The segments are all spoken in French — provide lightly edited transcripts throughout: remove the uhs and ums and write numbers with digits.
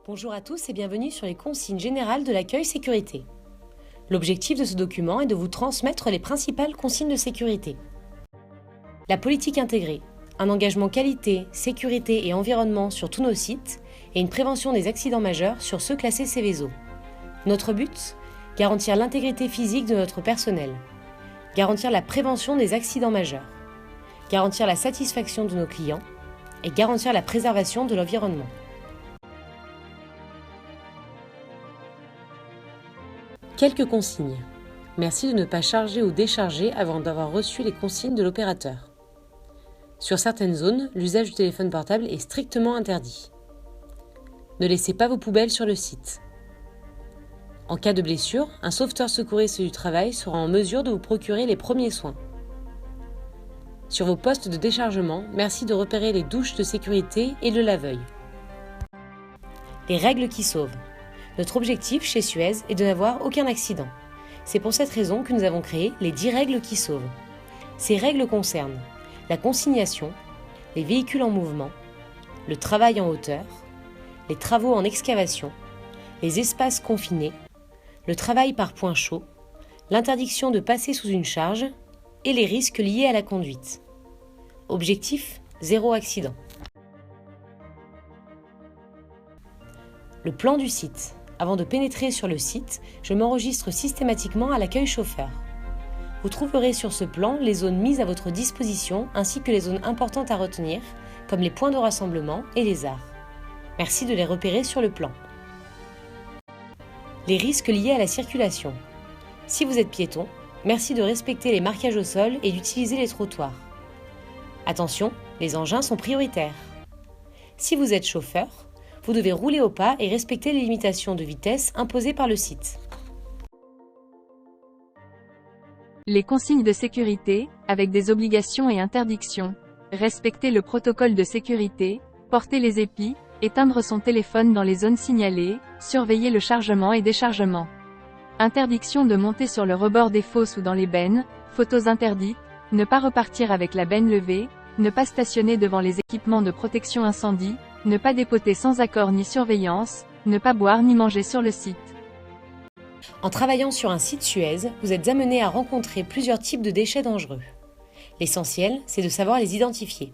Bonjour à tous et bienvenue sur les consignes générales de l'accueil sécurité. L'objectif de ce document est de vous transmettre les principales consignes de sécurité. La politique intégrée, un engagement qualité, sécurité et environnement sur tous nos sites et une prévention des accidents majeurs sur ceux classés Seveso. Notre but ? Garantir l'intégrité physique de notre personnel, garantir la prévention des accidents majeurs, garantir la satisfaction de nos clients et garantir la préservation de l'environnement. Quelques consignes. Merci de ne pas charger ou décharger avant d'avoir reçu les consignes de l'opérateur. Sur certaines zones, l'usage du téléphone portable est strictement interdit. Ne laissez pas vos poubelles sur le site. En cas de blessure, un sauveteur secouriste du travail sera en mesure de vous procurer les premiers soins. Sur vos postes de déchargement, merci de repérer les douches de sécurité et le lave-œil. Les règles qui sauvent. Notre objectif chez Suez est de n'avoir aucun accident. C'est pour cette raison que nous avons créé les 10 règles qui sauvent. Ces règles concernent la consignation, les véhicules en mouvement, le travail en hauteur, les travaux en excavation, les espaces confinés, le travail par point chaud, l'interdiction de passer sous une charge et les risques liés à la conduite. Objectif : 0 accident. Le plan du site. Avant de pénétrer sur le site, je m'enregistre systématiquement à l'accueil chauffeur. Vous trouverez sur ce plan les zones mises à votre disposition ainsi que les zones importantes à retenir, comme les points de rassemblement et les arts. Merci de les repérer sur le plan. Les risques liés à la circulation. Si vous êtes piéton, merci de respecter les marquages au sol et d'utiliser les trottoirs. Attention, les engins sont prioritaires. Si vous êtes chauffeur, vous devez rouler au pas et respecter les limitations de vitesse imposées par le site. Les consignes de sécurité, avec des obligations et interdictions. Respecter le protocole de sécurité, porter les épis, éteindre son téléphone dans les zones signalées, surveiller le chargement et déchargement. Interdiction de monter sur le rebord des fosses ou dans les bennes, photos interdites, ne pas repartir avec la benne levée, ne pas stationner devant les équipements de protection incendie, ne pas dépoter sans accord ni surveillance, ne pas boire ni manger sur le site. En travaillant sur un site Suez, vous êtes amené à rencontrer plusieurs types de déchets dangereux. L'essentiel, c'est de savoir les identifier.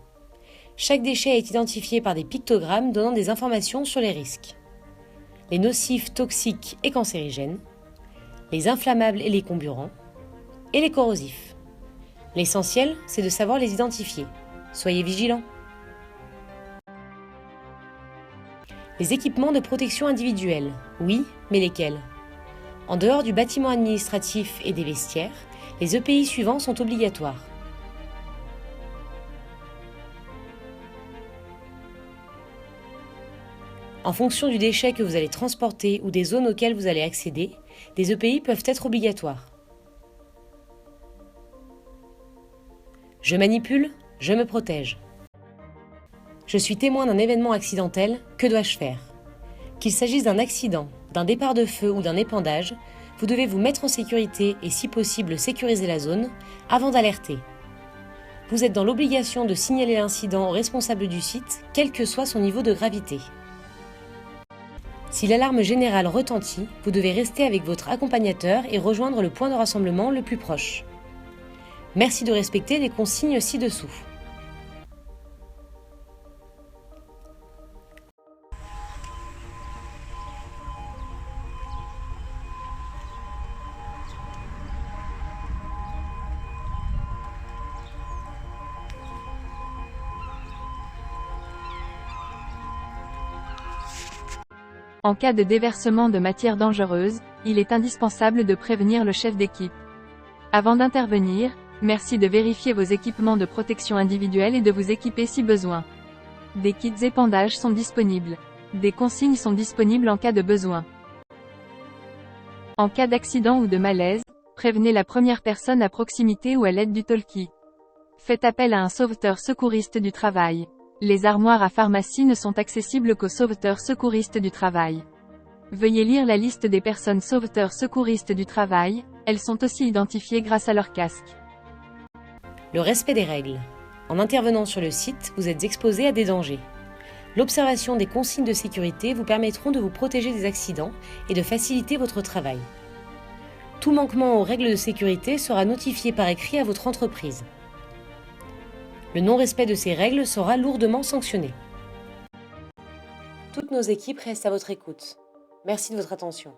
Chaque déchet est identifié par des pictogrammes donnant des informations sur les risques. Les nocifs, toxiques et cancérigènes, les inflammables et les comburants, et les corrosifs. L'essentiel, c'est de savoir les identifier. Soyez vigilants. Les équipements de protection individuelle, oui, mais lesquels ? En dehors du bâtiment administratif et des vestiaires, les EPI suivants sont obligatoires. En fonction du déchet que vous allez transporter ou des zones auxquelles vous allez accéder, des EPI peuvent être obligatoires. Je manipule, je me protège. Je suis témoin d'un événement accidentel, que dois-je faire ? Qu'il s'agisse d'un accident, d'un départ de feu ou d'un épandage, vous devez vous mettre en sécurité et si possible sécuriser la zone avant d'alerter. Vous êtes dans l'obligation de signaler l'incident au responsable du site, quel que soit son niveau de gravité. Si l'alarme générale retentit, vous devez rester avec votre accompagnateur et rejoindre le point de rassemblement le plus proche. Merci de respecter les consignes ci-dessous. En cas de déversement de matières dangereuses, il est indispensable de prévenir le chef d'équipe. Avant d'intervenir, merci de vérifier vos équipements de protection individuelle et de vous équiper si besoin. Des kits épandages sont disponibles. Des consignes sont disponibles en cas de besoin. En cas d'accident ou de malaise, prévenez la première personne à proximité ou à l'aide du talkie. Faites appel à un sauveteur secouriste du travail. Les armoires à pharmacie ne sont accessibles qu'aux sauveteurs secouristes du travail. Veuillez lire la liste des personnes sauveteurs secouristes du travail, elles sont aussi identifiées grâce à leur casque. Le respect des règles. En intervenant sur le site, vous êtes exposé à des dangers. L'observation des consignes de sécurité vous permettront de vous protéger des accidents et de faciliter votre travail. Tout manquement aux règles de sécurité sera notifié par écrit à votre entreprise. Le non-respect de ces règles sera lourdement sanctionné. Toutes nos équipes restent à votre écoute. Merci de votre attention.